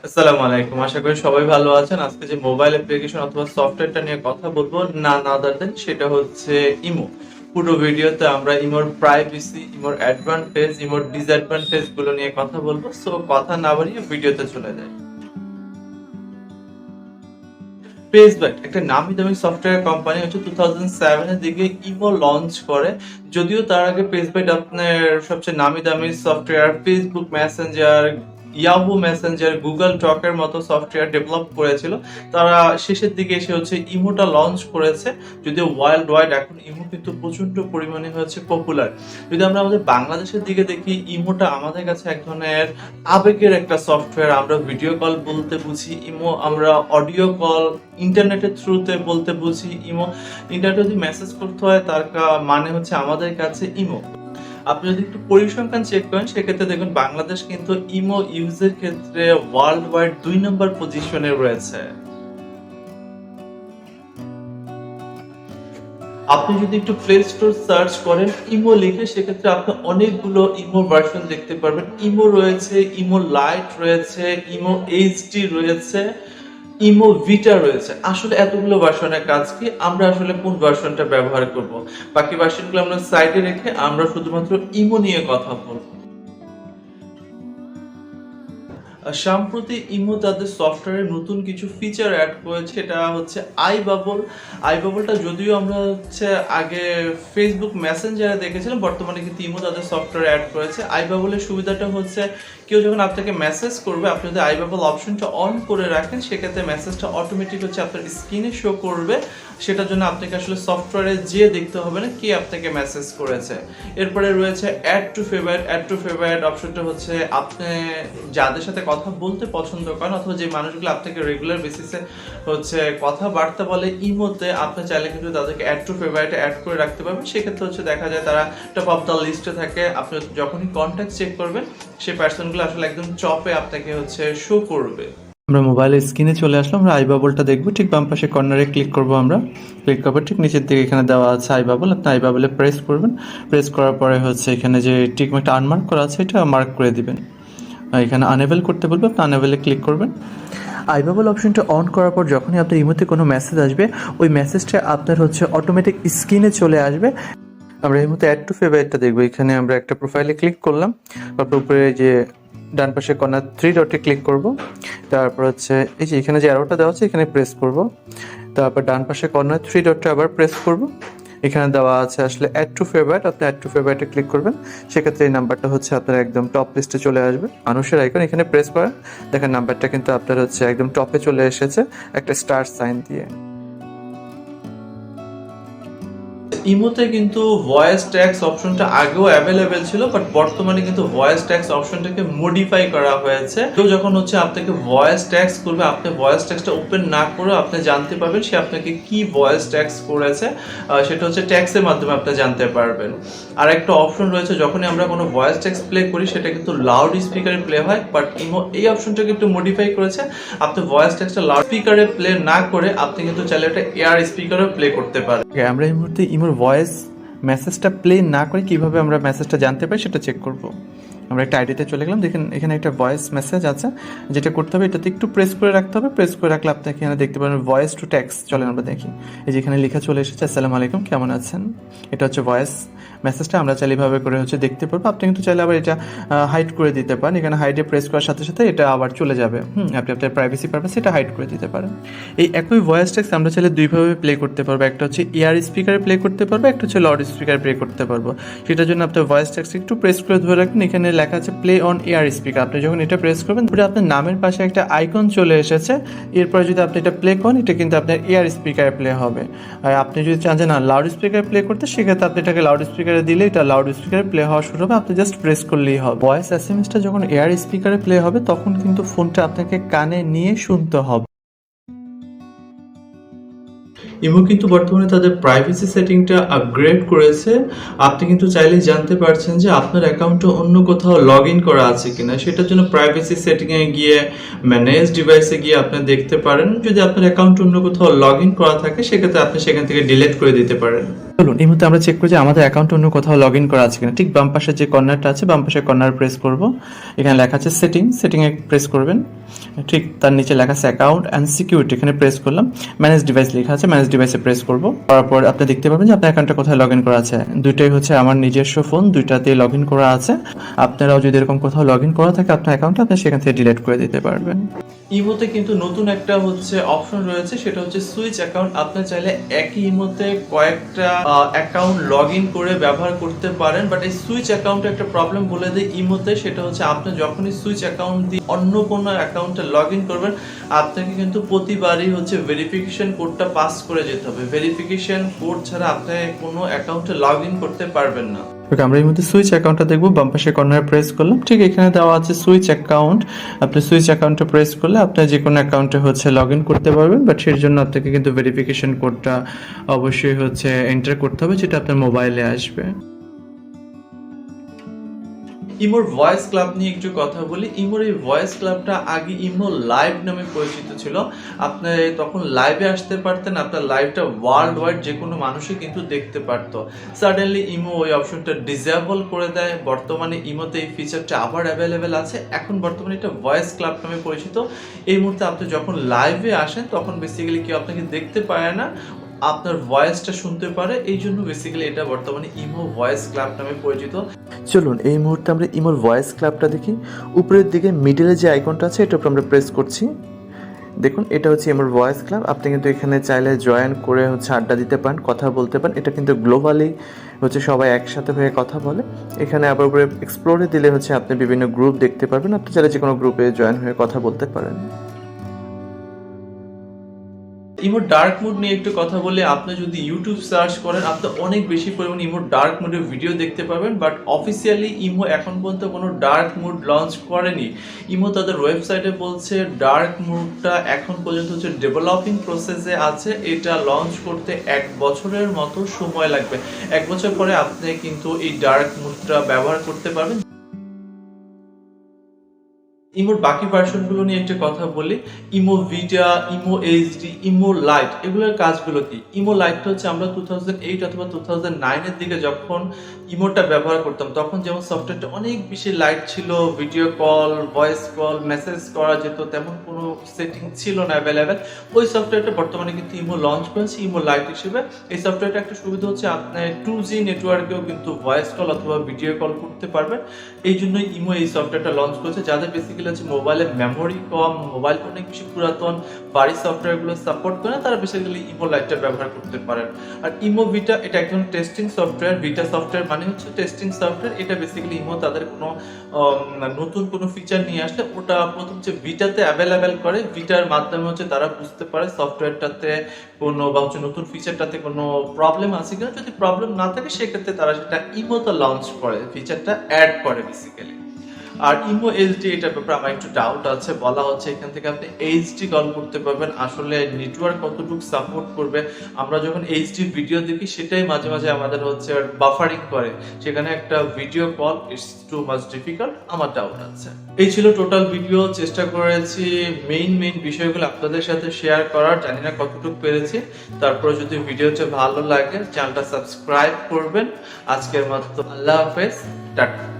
আসসালামু আলাইকুম। আশা করি সবাই ভালো আছেন। আজকে যে মোবাইল অ্যাপ্লিকেশন অথবা সফটওয়্যারটা নিয়ে কথা বলবো none other than সেটা হচ্ছে ইমো। পুরো ভিডিওতে আমরা ইমোর প্রাইভেসি, ইমোর অ্যাডভান্টেজ, ইমোর ডিসঅ্যাডভান্টেজ গুলো নিয়ে কথা বলবো। সো কথা না বাড়িয়ে ভিডিওতে চলে যাই। ফেসবুক একটা নামি দামি সফটওয়্যার কোম্পানি হচ্ছে 2007 এর দিকে ইমো লঞ্চ করে। যদিও তার আগে ফেসবুক আপনার সবচেয়ে নামি দামি software Facebook Messenger, Yahoo Messenger, Google টকের মতো সফটওয়্যার ডেভেলপ করেছিল। তারা শেষের দিকে এসে হচ্ছে ইমোটা লঞ্চ করেছে। যদিও ওয়ার্ল্ড ওয়াইড এখন ইমো কিন্তু প্রচন্ড পরিমাণে হচ্ছে পপুলার। যদি আমরা আমাদের বাংলাদেশের দিকে দেখি, ইমোটা আমাদের কাছে এক ধরনের আবেগের একটা সফটওয়্যার। আমরা ভিডিও কল বলতে বুঝি ইমো, আমরা অডিও কল ইন্টারনেটের থ্রুতে বলতে বুঝি ইমো। ইন্টারনেটে যদি মেসেজ করতে হয় তার মানে হচ্ছে আমাদের কাছে ইমো। আপনি যদি একটু পরিসংখ্যান চেক করেন সেক্ষেত্রে দেখুন বাংলাদেশ কিন্তু ইমো ইউজের ক্ষেত্রে ওয়ার্ল্ড ওয়াইড 2 নম্বর পজিশনে রয়েছে। আপনি যদি একটু প্লে স্টোর সার্চ করেন ইমো লিখে, সেক্ষেত্রে আপনি অনেকগুলো ইমো ভার্সন দেখতে পারবেন। ইমো রয়েছে, ইমো লাইট রয়েছে, ইমো এইচডি রয়েছে, ইমো ভিটা রয়েছে। আসলে এতগুলো ভার্সনের কাজ কি, আমরা আসলে কোন ভার্সনটা ব্যবহার করব? বাকি ভার্সনগুলো আমরা সাইডে রেখে আমরা শুধুমাত্র ইমো নিয়ে কথা বলবো। সম্প্রতি ইমো তাদের সফটওয়্যারে নতুন কিছু ফিচার অ্যাড করেছে, এটা হচ্ছে আই বাবল। আই বাবলটা যদিও আমরা হচ্ছে আগে ফেসবুক মেসেঞ্জারে দেখেছিলাম, বর্তমানে কিন্তু ইমো তাদের সফটওয়্যারে অ্যাড করেছে। আই বাবলের সুবিধাটা হচ্ছে কেউ যখন আপনাকে মেসেজ করবে, আপনি যদি আই বাবল অপশনটা অন করে রাখেন সেক্ষেত্রে মেসেজটা অটোমেটিক হচ্ছে আপনার স্ক্রিনে শো করবে। সেটার জন্য আপনাকে আসলে সফটওয়্যারে যেয়ে দেখতে হবে না কে আপনাকে মেসেজ করেছে। এরপরে রয়েছে add to favourite. Add to favourite অপশনটা হচ্ছে আপনি যাদের সাথে কথা বলতে পছন্দ করেন অথবা যে মানুষগুলো আপনাকে রেগুলার বেসিসে হচ্ছে কথাবার্তা বলে ইমোতে, আপনি চাইলে কিন্তু তাদেরকে অ্যাড টু ফেভারিটে অ্যাড করে রাখতে পারবেন। সেক্ষেত্রে হচ্ছে দেখা যায় তারা টপ অফ দ্য লিস্টে থাকে। আপনি যখনই কন্ট্যাক্ট চেক করবেন সেই পার্সনগুলো আসলে একদম টপে আপনাকে হচ্ছে শো করবে। আমরা মোবাইলের স্ক্রিনে চলে আসলাম, আমরা আই বাবলটা দেখবো। ঠিক বাম পাশে কর্নারে ক্লিক করবো। আমরা ক্লিক করবো, ঠিক নিচের দিকে এখানে দেওয়া আছে আই বাবল। আপনি আই বাবলে প্রেস করবেন। প্রেস করার পরে হচ্ছে এখানে যে টিকমার্কটা আনমার্ক করা আছে এটা মার্ক করে দিবেন। এখানে আনএবল করতে বলবো, আপনি আনএবলে ক্লিক করবেন। আই বাবল অপশনটা অন করার পর যখনই আপনার ইমোতে কোনো মেসেজ আসবে, ওই মেসেজটা আপনার হচ্ছে অটোমেটিক স্ক্রিনে চলে আসবে। আমরা এই মুহূর্তে অ্যাড টু ফেভারিটটা দেখবো। এখানে আমরা একটা প্রোফাইলে ক্লিক করলাম, তারপর উপরে যে ডান পাশে কর্নার 3 ডটে ক্লিক করব। তারপর হচ্ছে এই যে এখানে যে অ্যারোটা দেওয়া আছে এখানে প্রেস করব। তারপর ডান পাশে কর্নার 3 ডটটা আবার প্রেস করব। এখানে দেওয়া আছে আসলে অ্যাড টু ফেভারিট, আপনি অ্যাড টু ফেভারিটে ক্লিক করবেন। সেক্ষেত্রে এই নাম্বারটা হচ্ছে আপনার একদম টপ লিস্টে চলে আসবে। মানুষের আইকন এখানে প্রেস করেন, দেখেন নাম্বারটা কিন্তু আপনার হচ্ছে একদম টপে চলে এসেছে একটা স্টার সাইন দিয়ে। ইমোতে কিন্তু ভয়েস ট্যাক্স অপশনটা আগেও অ্যাভেলেবেল ছিল, বাট বর্তমানে কিন্তু ভয়েস ট্যাক্স অপশনটাকে মডিফাই করা হয়েছে। কেউ যখন হচ্ছে আপনাকে ভয়েস ট্যাক্স করবে, আপনি ভয়েস ট্যাক্সটা ওপেন না করে আপনি জানতে পারবেন সে আপনাকে কি ভয়েস ট্যাক্স করেছে। সেটা হচ্ছে ট্যাক্সের মাধ্যমে আপনি জানতে পারবেন। আর একটা অপশন রয়েছে, যখনই আমরা কোনো ভয়েস ট্যাক্স প্লে করি সেটা কিন্তু লাউড স্পিকারে প্লে হয়, বাট ইমো এই অপশনটাকে একটু মডিফাই করেছে। আপনি ভয়েস ট্যাক্সটা লাউড স্পিকারে প্লে না করে আপনি কিন্তু চাইলে এটা এয়ার স্পিকারেও প্লে করতে পারেন। আমরা এই মুহূর্তে ইমোর ভয়েস মেসেজটা প্লে না করে কিভাবে আমরা মেসেজটা জানতে পারি সেটা চেক করব। আমরা একটা আইডিতে চলে গেলাম, দেখেন এখানে একটা ভয়েস মেসেজ আছে। যেটা করতে হবে এটাতে একটু প্রেস করে রাখতে হবে। প্রেস করে রাখলে আপনি এখানে দেখতে পাবেন ভয়েস টু টেক্সট। চলেন আমরা দেখি, এই যে এখানে লেখা চলে এসেছে আসসালামু আলাইকুম কেমন আছেন। এটা হচ্ছে ভয়েস মেসেজটা, আমরা চাইলে এভাবে করে হচ্ছে দেখতে পারবো। আপনি কিন্তু চাইলে আবার এটা হাইড করে দিতে পারেন। এখানে হাইডে প্রেস করার সাথে সাথে এটা আবার চলে যাবে। আপনি আপনার প্রাইভেসি পারপাসে এটা হাইড করে দিতে পারেন। এই একই ভয়েস টেক্সট আমরা চাইলে দুইভাবে প্লে করতে পারবো। একটা হচ্ছে এয়ার স্পিকারে প্লে করতে পারবো, একটা হচ্ছে লাউড স্পিকারে প্লে করতে পারবো। সেটার জন্য আপনার ভয়েস টেক্সট একটু প্রেস করে ধরে রাখবেন। এখানে লেখা আছে প্লে অন এয়ার স্পিকার। আপনি যখন এটা প্রেস করবেন তারপরে আপনার নামের পাশে একটা আইকন চলে এসেছে। এরপরে যদি আপনি এটা প্লে করেন এটা কিন্তু আপনার এয়ার স্পিকারে প্লে হবে। আর আপনি যদি চান যে না লাউড স্পিকারে প্লে করতে, সেক্ষেত্রে আপনি এটাকে লাউড স্পিকারে দিলে এটা লাউড স্পিকারে প্লে হওয়া শুরু হবে। আপনি জাস্ট প্রেস করলেই হবে। ভয়েস এসএমএসটা যখন এয়ার স্পিকারে প্লে হবে তখন কিন্তু ফোনটা আপনাকে কানে নিয়ে শুনতে হবে। ইমো কিন্তু বর্তমানে তাদের প্রাইভেসি সেটিংটা আপগ্রেড করেছে। আপনি কিন্তু চাইলেই জানতে পারছেন যে আপনার অ্যাকাউন্টে অন্য কোথাও লগ ইন করা আছে কিনা। সেটার জন্য প্রাইভেসি সেটিংয়ে গিয়ে ম্যানেজ ডিভাইসে গিয়ে আপনি দেখতে পারেন। যদি আপনার অ্যাকাউন্ট অন্য কোথাও লগ ইন করা থাকে সেক্ষেত্রে আপনি সেখান থেকে ডিলিট করে দিতে পারেন। চলুন এই মুহূর্তে আমরা চেক করি যে আমাদের অ্যাকাউন্টে অন্য কোথাও লগ ইন করা আছে কিনা। ঠিক বাম পাশে যে কর্নারটা আছে, বাম পাশে কর্নার প্রেস করব, এখানে লেখা আছে সেটিংয়ে প্রেস করবেন। ঠিক তার নিচে লেখা আছে অ্যাকাউন্ট অ্যান্ড সিকিউরিটি, এখানে প্রেস করলাম। ম্যানেজ ডিভাইস লেখা আছে, ম্যানেজ ডিভাইসে প্রেস করব। তারপর আপনি দেখতে পাবেন যে আপনার অ্যাকাউন্টে কোথায় লগ ইন করা আছে। দুইটাই হচ্ছে আমার নিজস্ব ফোন, দুইটাতে লগ ইন করা আছে। আপনারাও যদি এরকম কোথাও লগ ইন করা থাকে আপনার অ্যাকাউন্টে, আপনি সেখান থেকে ডিলিট করে দিতে পারবেন। ইমোতে কিন্তু নতুন একটা হচ্ছে অপশন রয়েছে, সেটা হচ্ছে সুইচ অ্যাকাউন্ট। আপনি চাইলে একই ইমোতে কয়েকটা অ্যাকাউন্ট লগ ইন করে ব্যবহার করতে পারেন, বাট এই সুইচ অ্যাকাউন্টে একটা প্রবলেম বলে দেয় ইমোতে, সেটা হচ্ছে আপনি যখনই সুইচ অ্যাকাউন্ট দিয়ে অন্য কোনো অ্যাকাউন্টে লগ ইন করবেন, আপনাকে কিন্তু প্রতিবারই হচ্ছে ভেরিফিকেশন কোডটা পাস করে যেতে হবে। ভেরিফিকেশন কোড ছাড়া আপনি কোনো অ্যাকাউন্টে লগ ইন করতে পারবেন না। ওকে, আমরা এই মধ্যে সুইচ অ্যাকাউন্টটা দেখবো। বাম পাশে কর্নারে প্রেস করলাম, ঠিক এখানে দেওয়া আছে সুইচ অ্যাকাউন্ট। আপনি সুইচ অ্যাকাউন্টে প্রেস করলে আপনি যে কোনো অ্যাকাউন্টে হচ্ছে লগ ইন করতে পারবেন, বাট সেই জন্য আপনাকে কিন্তু ভেরিফিকেশন কোডটা অবশ্যই হচ্ছে এন্টার করতে হবে, যেটা আপনার মোবাইলে আসবে। ইমোর ভয়েস ক্লাব নিয়ে একটু কথা বলি। ইমোর এই ভয়েস ক্লাবটা আগে ইমো লাইভ নামে পরিচিত ছিল। আপনি তখন লাইভে আসতে পারতেন, আপনার লাইভটা ওয়ার্ল্ড ওয়াইড যে কোনো মানুষই কিন্তু দেখতে পারতো। সাডেনলি ইমো ওই অপশনটা ডিসেবল করে দেয়। বর্তমানে ইমোতে এই ফিচারটা আবার অ্যাভেলেবেল আছে। এখন বর্তমানে এটা ভয়েস ক্লাব নামে পরিচিত। এই মুহূর্তে আপনি যখন লাইভে আসেন তখন বেসিক্যালি কেউ আপনাকে দেখতে পায় না, আপনার ভয়েসটা শুনতে পারে, এই জন্য বেসিক্যালি এটা বর্তমানে ইমো ভয়েস ক্লাব নামে পরিচিত। চলুন এই মুহূর্তে আমরা ইমোর ভয়েস ক্লাবটা দেখি। উপরের দিকে মিডলে যে আইকনটা আছে এটার উপর আমরা প্রেস করছি। দেখুন এটা হচ্ছে ইমোর ভয়েস ক্লাব। আপনি কিন্তু এখানে চাইলে জয়েন করে হচ্ছে আড্ডা দিতে পারেন, কথা বলতে পারেন। এটা কিন্তু গ্লোবালি হচ্ছে সবাই একসাথে হয়ে কথা বলে। এখানে আবার উপরে এক্সপ্লোরে দিলে হচ্ছে আপনি বিভিন্ন গ্রুপ দেখতে পারবেন। আপনি চাইলে যে কোনো গ্রুপে জয়েন হয়ে কথা বলতে পারেন। ইমোর ডার্ক মোড নিয়ে একটু কথা বলে, আপনি যদি ইউটিউব সার্চ করেন আপনি অনেক বেশি পরিমাণে ইমোর ডার্ক মোডের ভিডিও দেখতে পাবেন, বাট অফিসিয়ালি ইমো এখন পর্যন্ত কোনো ডার্ক মোড লঞ্চ করেনি। ইমো তাদের ওয়েবসাইটে বলছে ডার্ক মোডটা এখন পর্যন্ত হচ্ছে ডেভেলপিং প্রসেসে আছে, এটা লঞ্চ করতে 1 বছরের মতো সময় লাগবে। 1 বছর পরে আপনি কিন্তু এই ডার্ক মোডটা ব্যবহার করতে পারবেন। ইমোর বাকি ভার্সনগুলো নিয়ে একটা কথা বলি। ইমো ভিটা, ইমো এইচডি, ইমো লাইট, এগুলোর কাজগুলো কি? ইমো লাইটটা হচ্ছে আমরা 2008 অথবা 2009 এর দিকে যখন ইমোটা ব্যবহার করতাম, তখন যেমন সফটওয়্যারটা অনেক বেশি লাইট ছিল, video call, voice call, message করা যেত, তেমন কোনো সেটিং ছিল না অ্যাভেলেবেল। ওই সফটওয়্যারটা বর্তমানে কিন্তু ইমো লঞ্চ করেছে ইমো লাইট হিসেবে। এই সফটওয়্যারটা একটা সুবিধা হচ্ছে আপনি 2G নেটওয়ার্কেও কিন্তু ভয়েস কল অথবা ভিডিও কল করতে পারবেন। এই জন্যই ইমো এই সফটওয়্যারটা লঞ্চ করেছে। যাদের বেসিক্যালি হচ্ছে মোবাইলে মেমোরি কম, মোবাইল অনেক বেশি পুরাতন, বাড়ির সফটওয়্যারগুলো সাপোর্ট করে না, তারা বেসিক্যালি ইমো লাইটটা ব্যবহার করতে পারেন। আর ইমো ভিটা এটা একজন টেস্টিং সফটওয়্যার। ভিটা সফটওয়্যার মানে হচ্ছে টেস্টিং সফটওয়্যার। এটা বেসিক্যালি ইমো তাদের কোনো নতুন কোনো ফিচার নিয়ে আসলে ওটা প্রথম যে ভিটাতে অ্যাভেলেবেল করে, ভিটার মাধ্যমে হচ্ছে তারা বুঝতে পারে সফটওয়্যারটাতে কোনো বা হচ্ছে নতুন ফিচারটাতে কোনো প্রবলেম আছে কিনা। যদি প্রবলেম না থাকে সেক্ষেত্রে তারা সেটা ইমোতে লঞ্চ করে, ফিচারটা অ্যাড করে বেসিক্যালি। আর ইমো এইচডি এটার ব্যাপারে আমার একটু ডাউট আছে। বলা হচ্ছে এখান থেকে আপনি এইচডি কল করতে পারবেন, আসলে নেটওয়ার্ক কতটুকু সাপোর্ট করবে। আমরা যখন এইচডি ভিডিও দেখি সেটাই মাঝে মাঝে আমাদের হচ্ছে বাফারিং করে, সেখানে একটা video call it's too much difficult, আমার ডাউট আছে। এই ছিল টোটাল ভিডিও। চেষ্টা করেছি মেইন বিষয়গুলো আপনাদের সাথে শেয়ার করার, জানি না কতটুকু পেরেছি। তারপরে যদি ভিডিওটা ভালো লাগে চ্যানেলটা সাবস্ক্রাইব করবেন। আজকের মতো আল্লাহ হাফেজ, টাটা।